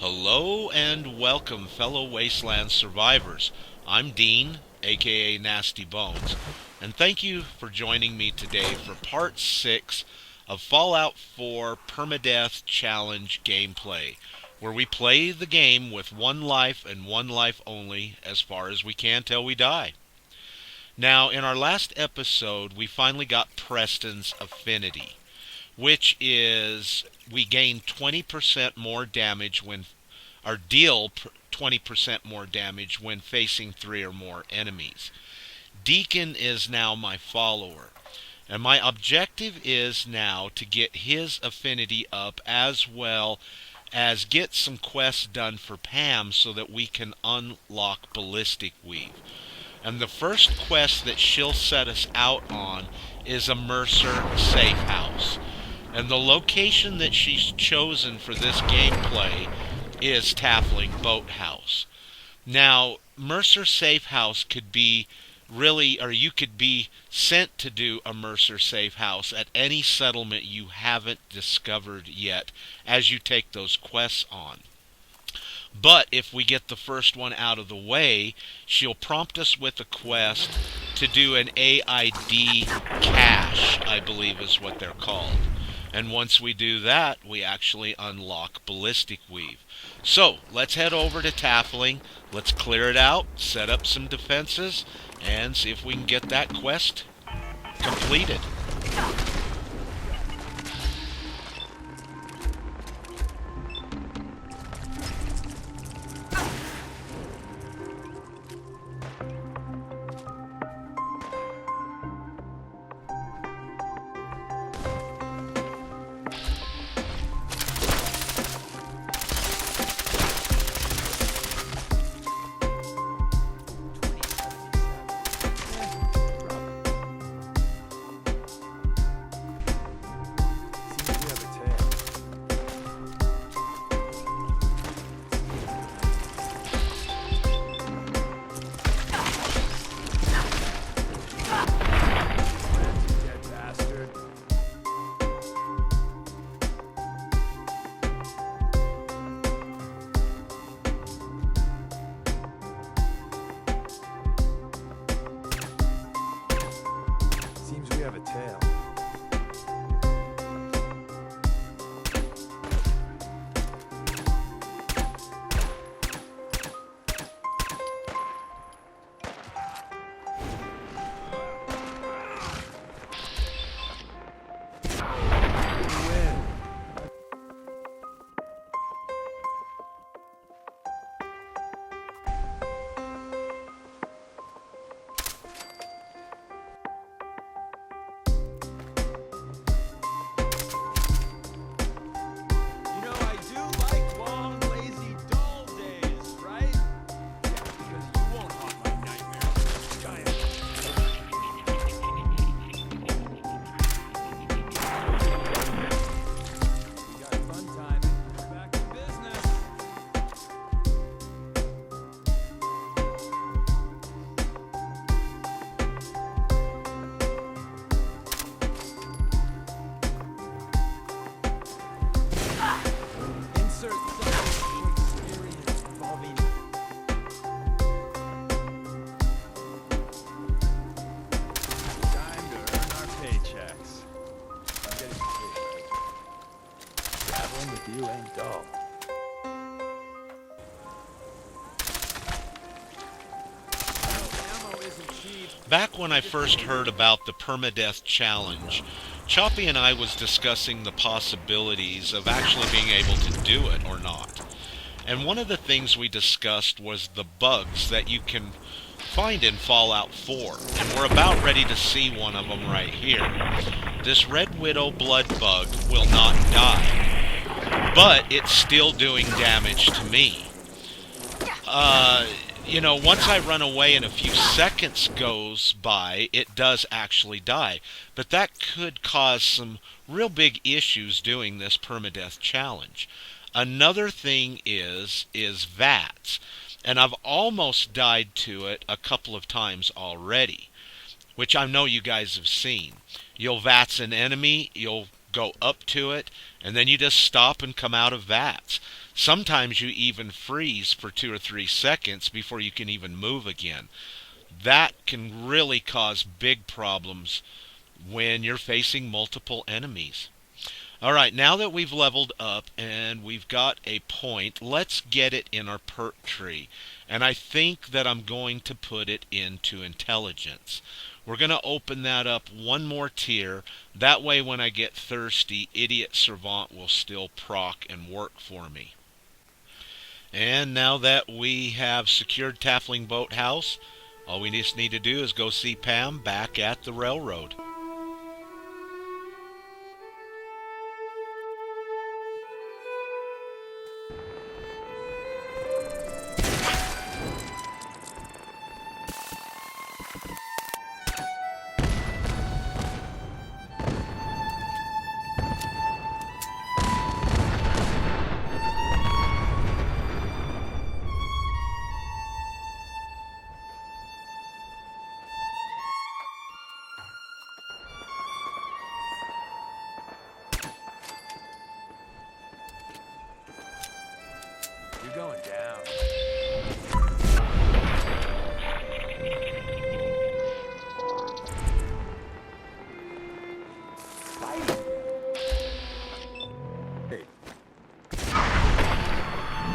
Hello and welcome, fellow Wasteland survivors. I'm Dean, aka Nasty Bones, and thank you for joining me today for part 6 of Fallout 4 Permadeath Challenge gameplay, where we play the game with one life and one life only as far as we can till we die. Now, in our last episode, we finally got Preston's affinity, which is we gain 20% more damage when, or deal 20% more damage when facing 3 or more enemies. Deacon is now my follower, and my objective is now to get his affinity up as well as get some quests done for Pam so that we can unlock Ballistic Weave. And the first quest that she'll set us out on is a Mercer safe house. And the location that she's chosen for this gameplay is Taffling Boathouse. Now, Mercer Safe House could be or you could be sent to do a Mercer Safe House at any settlement you haven't discovered yet as you take those quests on. But if we get the first one out of the way, she'll prompt us with a quest to do an AID cache, I believe is what they're called. And once we do that, we actually unlock Ballistic Weave. So, let's head over to Taffling, let's clear it out, set up some defenses, and see if we can get that quest completed. Back when I first heard about the Permadeath Challenge, Choppy and I was discussing the possibilities of actually being able to do it or not. And one of the things we discussed was the bugs that you can find in Fallout 4. And we're about ready to see one of them right here. This Red Widow blood bug will not die, but it's still doing damage to me. Once I run away and a few seconds goes by, it does actually die. But that could cause some real big issues doing this Permadeath Challenge. Another thing is VATS. And I've almost died to it a couple of times already, which I know you guys have seen. You'll VATS an enemy, you'll go up to it, and then you just stop and come out of VATS. Sometimes you even freeze for 2 or 3 seconds before you can even move again. That can really cause big problems when you're facing multiple enemies. Alright, now that we've leveled up and we've got a point, let's get it in our perk tree. And I think that I'm going to put it into intelligence. We're going to open that up one more tier. That way when I get thirsty, Idiot Servant will still proc and work for me. And now that we have secured Taffling Boathouse, all we just need to do is go see Pam back at the railroad. You're going down. Hey.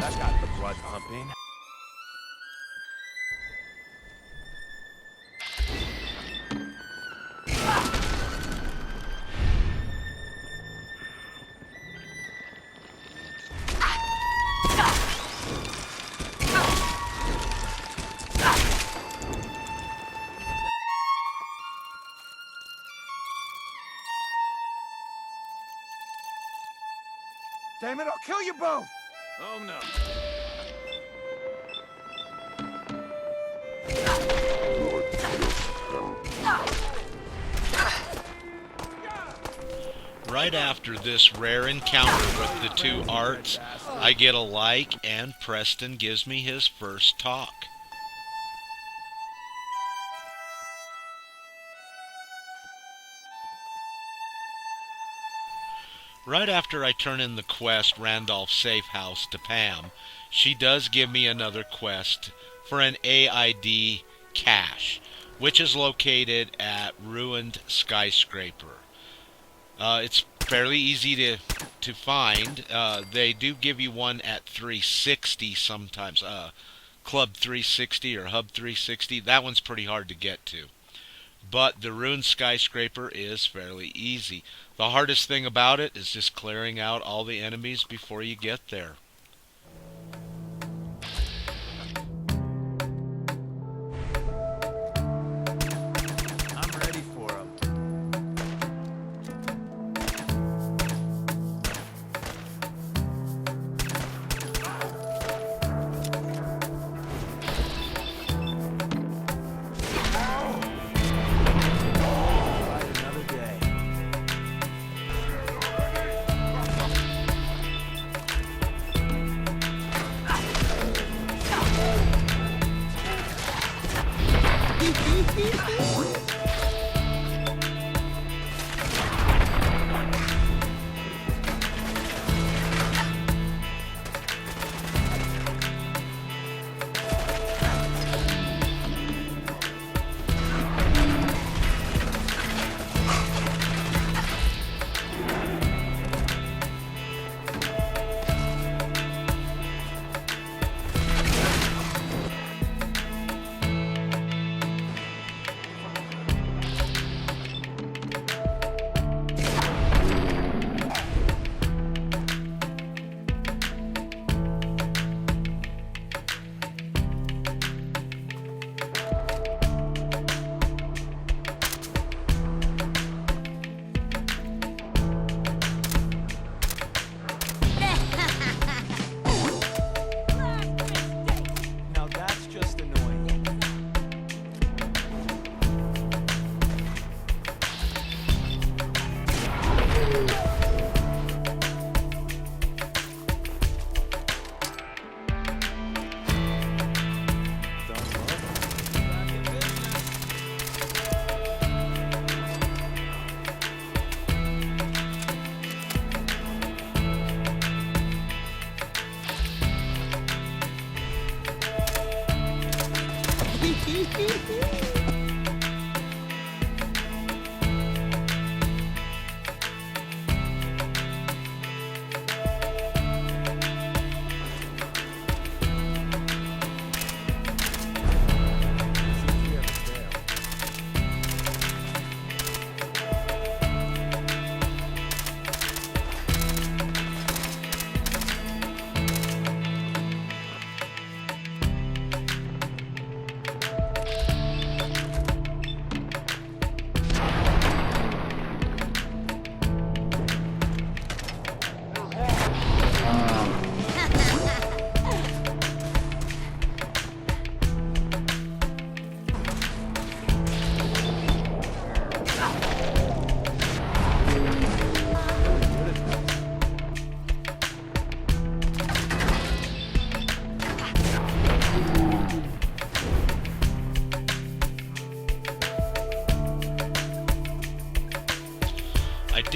That got the blood pumping. Damn it, I'll kill you both! Oh no. Right after this rare encounter with the two arts, I get a like and Preston gives me his first talk. Right after I turn in the quest Randolph Safe House to Pam, she does give me another quest for an AID cache, which is located at Ruined Skyscraper. It's fairly easy to find. They do give you one at 360 sometimes. Club 360 or Hub 360. That one's pretty hard to get to. But the Ruined Skyscraper is fairly easy. The hardest thing about it is just clearing out all the enemies before you get there. I'm ready for him. Another day. Now that's just annoying.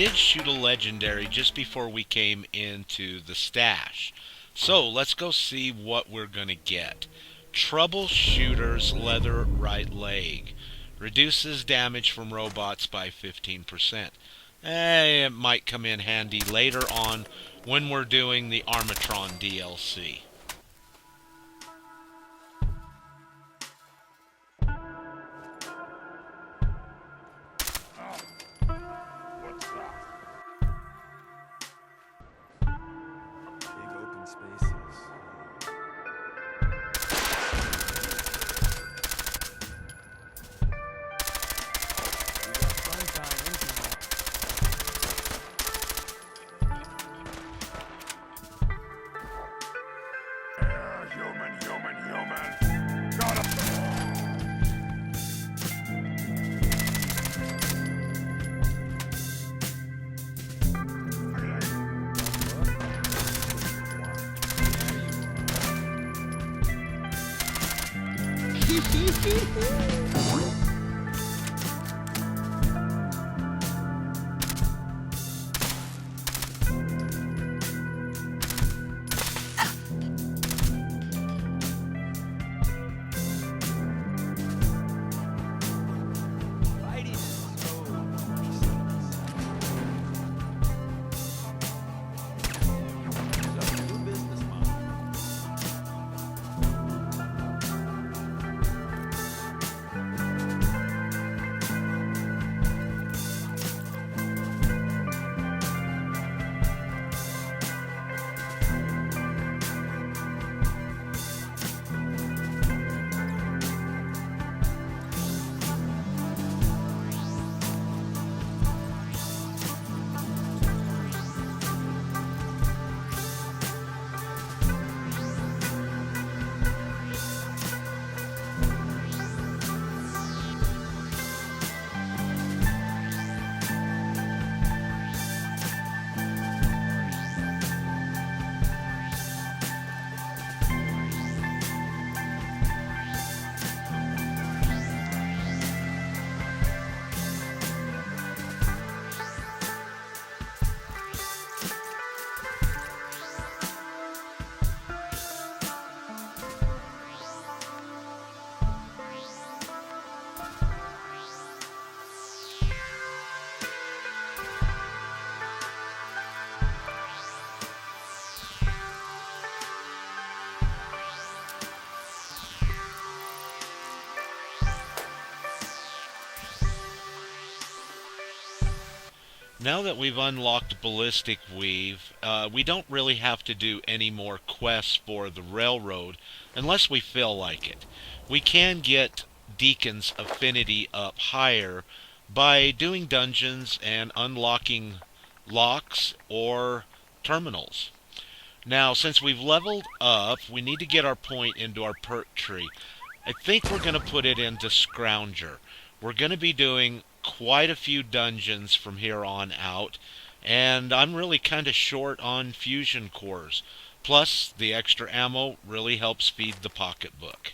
did shoot a legendary just before we came into the stash. So let's go see what we're going to get. Troubleshooter's leather right leg. Reduces damage from robots by 15%. It might come in handy later on when we're doing the Armatron DLC. Big open spaces. We got sunshine incoming. Human. Got him. Fighting is so new business model. Now that we've unlocked Ballistic Weave, we don't really have to do any more quests for the railroad unless we feel like it. We can get Deacon's affinity up higher by doing dungeons and unlocking locks or terminals. Now, since we've leveled up, we need to get our point into our perk tree. I think we're going to put it into Scrounger. We're going to be doing quite a few dungeons from here on out, and I'm really kind of short on fusion cores. Plus, the extra ammo really helps feed the pocketbook.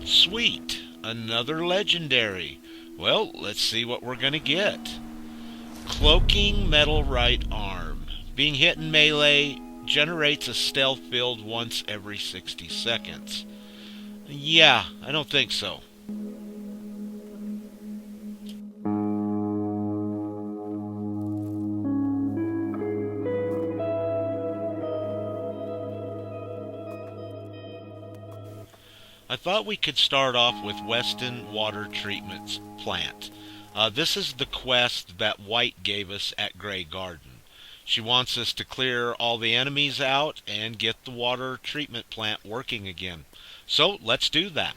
Sweet! Another legendary. Well, let's see what we're gonna get. Cloaking metal right arm. Being hit in melee generates a stealth field once every 60 seconds. Yeah, I don't think so. I thought we could start off with Weston Water Treatment Plant. This is the quest that White gave us at Grey Garden. She wants us to clear all the enemies out and get the water treatment plant working again. So let's do that.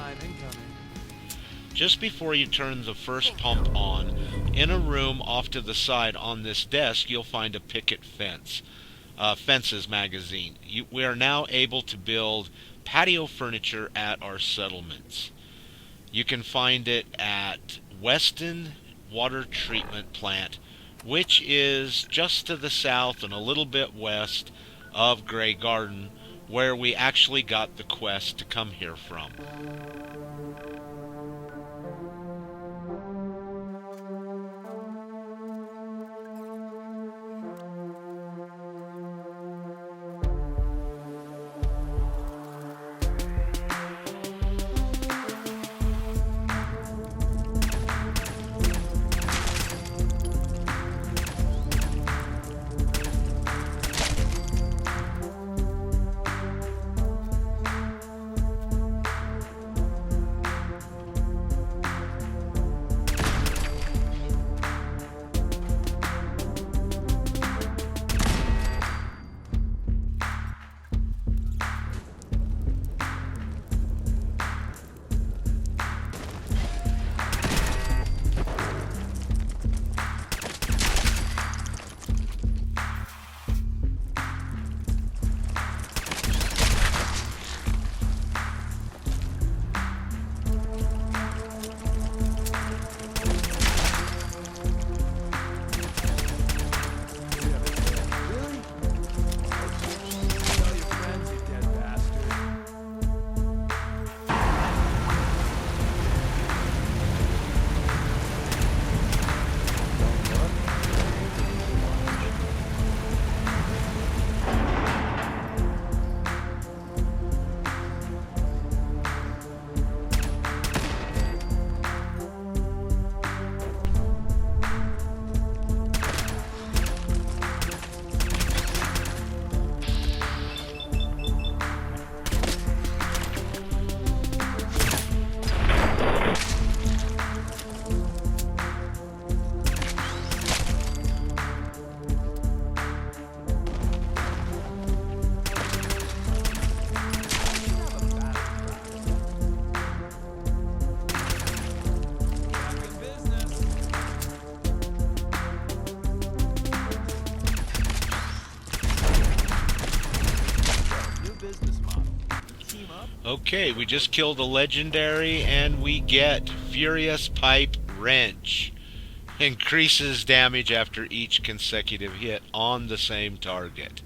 time incoming. Just before you turn the first pump on, in a room off to the side on this desk, you'll find a picket fence. Fences magazine. We are now able to build patio furniture at our settlements. You can find it at Weston Water Treatment Plant, which is just to the south and a little bit west of Grey Garden, where we actually got the quest to come here from. Tell your friends, you dead bastard. Back in business. New business model. Team up. Okay, we just killed a legendary and we get Furious Pipe Wrench. Increases damage after each consecutive hit on the same target.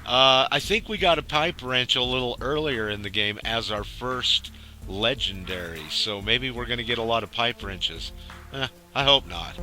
I think we got a Pipe Wrench a little earlier in the game as our first legendary, so maybe we're going to get a lot of Pipe Wrenches. I hope not.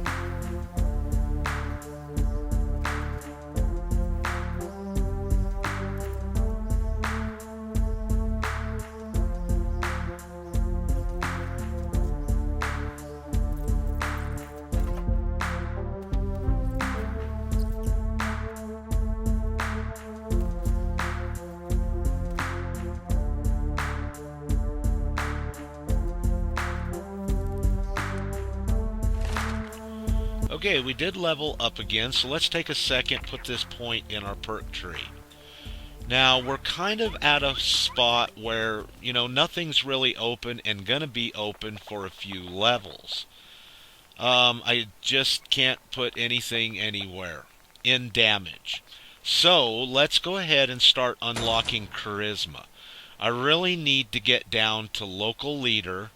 Okay, we did level up again, so let's take a second, put this point in our perk tree. Now, we're kind of at a spot where, nothing's really open and gonna be open for a few levels. I just can't put anything anywhere in damage. So, let's go ahead and start unlocking Charisma. I really need to get down to local leader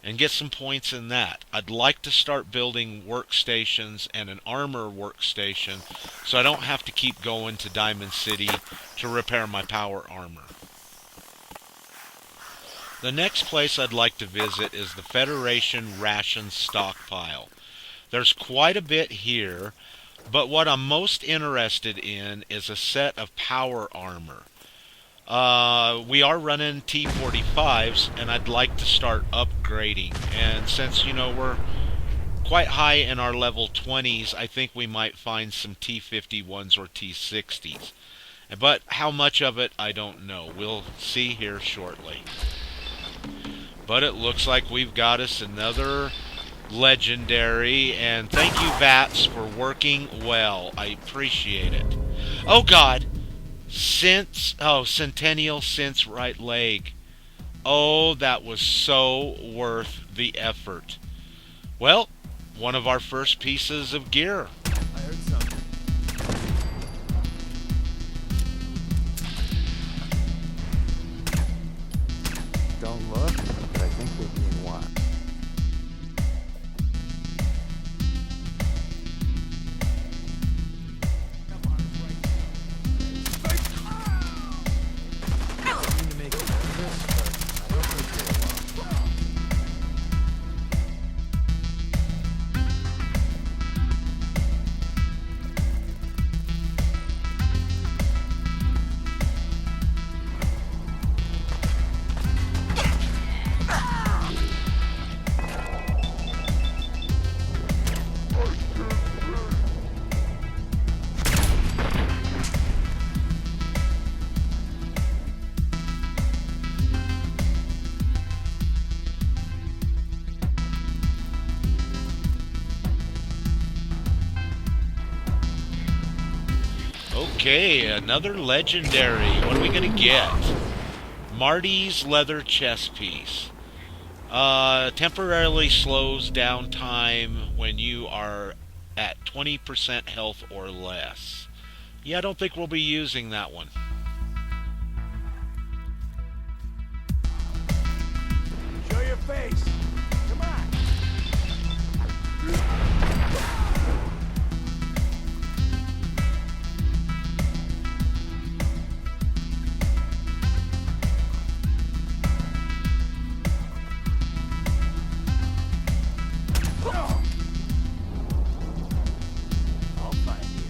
and get some points in that. I'd like to start building workstations and an armor workstation so I don't have to keep going to Diamond City to repair my power armor. The next place I'd like to visit is the Federation Ration Stockpile. There's quite a bit here, but what I'm most interested in is a set of power armor. We are running T45s, and I'd like to start upgrading. And since, we're quite high in our level 20s, I think we might find some T51s or T60s. But how much of it, I don't know. We'll see here shortly. But it looks like we've got us another legendary, and thank you, Vats, for working well. I appreciate it. Oh, God! Centennial Sense right leg. Oh, that was so worth the effort. Well, one of our first pieces of gear. I heard something. Don't look, but I think we're being watched. I mean to make you nervous, but I don't think you're alone. Okay, another legendary. What are we going to get? Marty's leather chest piece. Temporarily slows down time when you are at 20% health or less. Yeah, I don't think we'll be using that one. Show your face. Come on. I'll find you.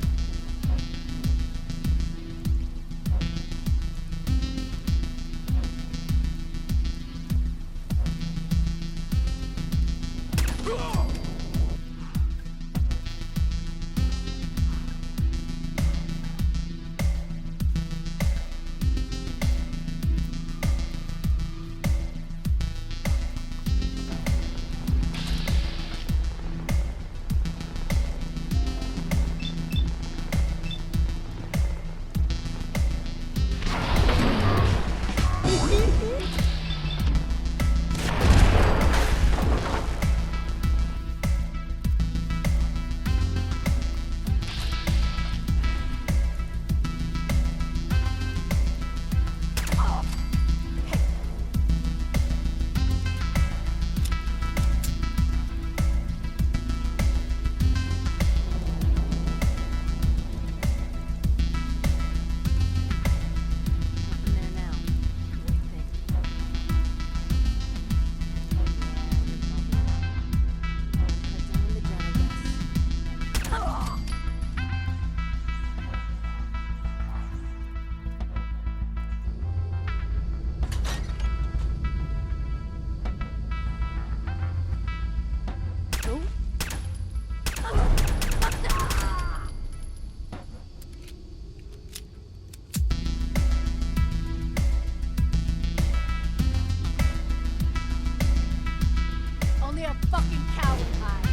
Only a fucking cow would hide.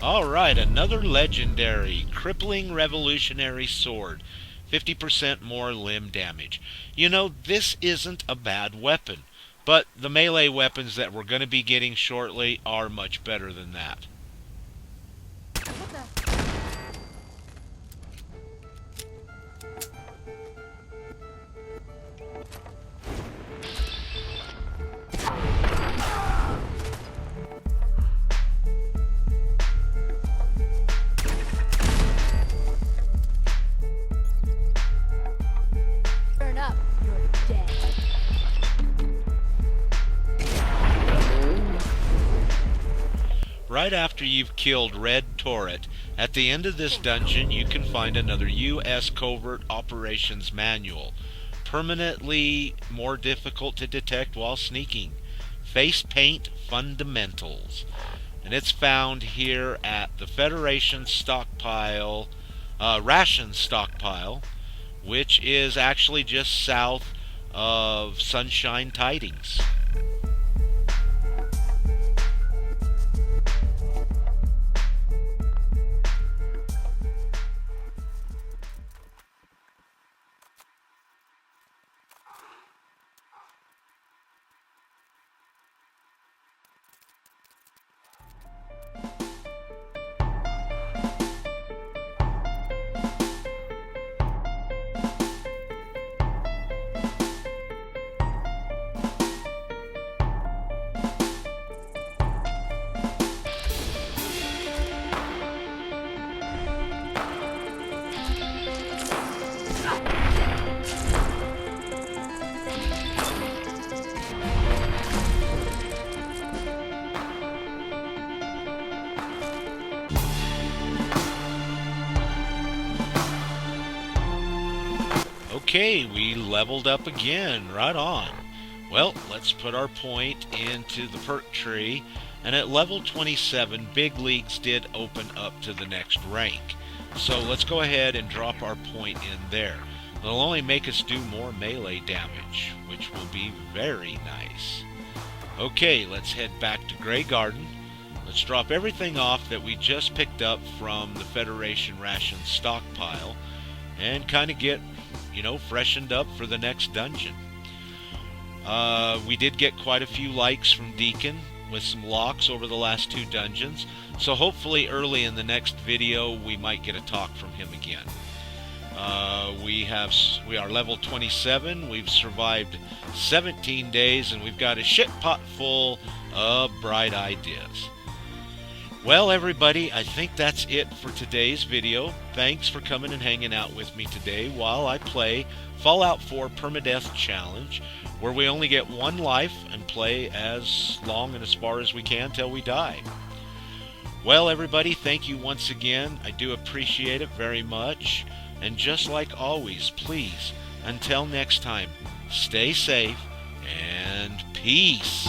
Alright, another legendary. Crippling Revolutionary Sword. 50% more limb damage. You know, this isn't a bad weapon, but the melee weapons that we're going to be getting shortly are much better than that. What the? Turn up, you're dead. Right after you've killed Red Turret, at the end of this dungeon you can find another U.S. Covert Operations Manual. Permanently more difficult to detect while sneaking. Face Paint Fundamentals. And it's found here at the Federation stockpile, ration stockpile, which is actually just south of Sunshine Tidings. Okay, we leveled up again. Right on. Well, let's put our point into the perk tree. And at level 27, big leagues did open up to the next rank. So let's go ahead and drop our point in there. It'll only make us do more melee damage, which will be very nice. Okay, let's head back to Grey Garden. Let's drop everything off that we just picked up from the Federation ration stockpile and kind of get, freshened up for the next dungeon. We did get quite a few likes from Deacon with some locks over the last 2 dungeons, so hopefully early in the next video we might get a talk from him again. We are level 27, we've survived 17 days, and we've got a shit pot full of bright ideas. Well, everybody, I think that's it for today's video. Thanks for coming and hanging out with me today while I play Fallout 4 Permadeath Challenge, where we only get 1 life and play as long and as far as we can till we die. Well, everybody, thank you once again. I do appreciate it very much. And just like always, please, until next time, stay safe and peace.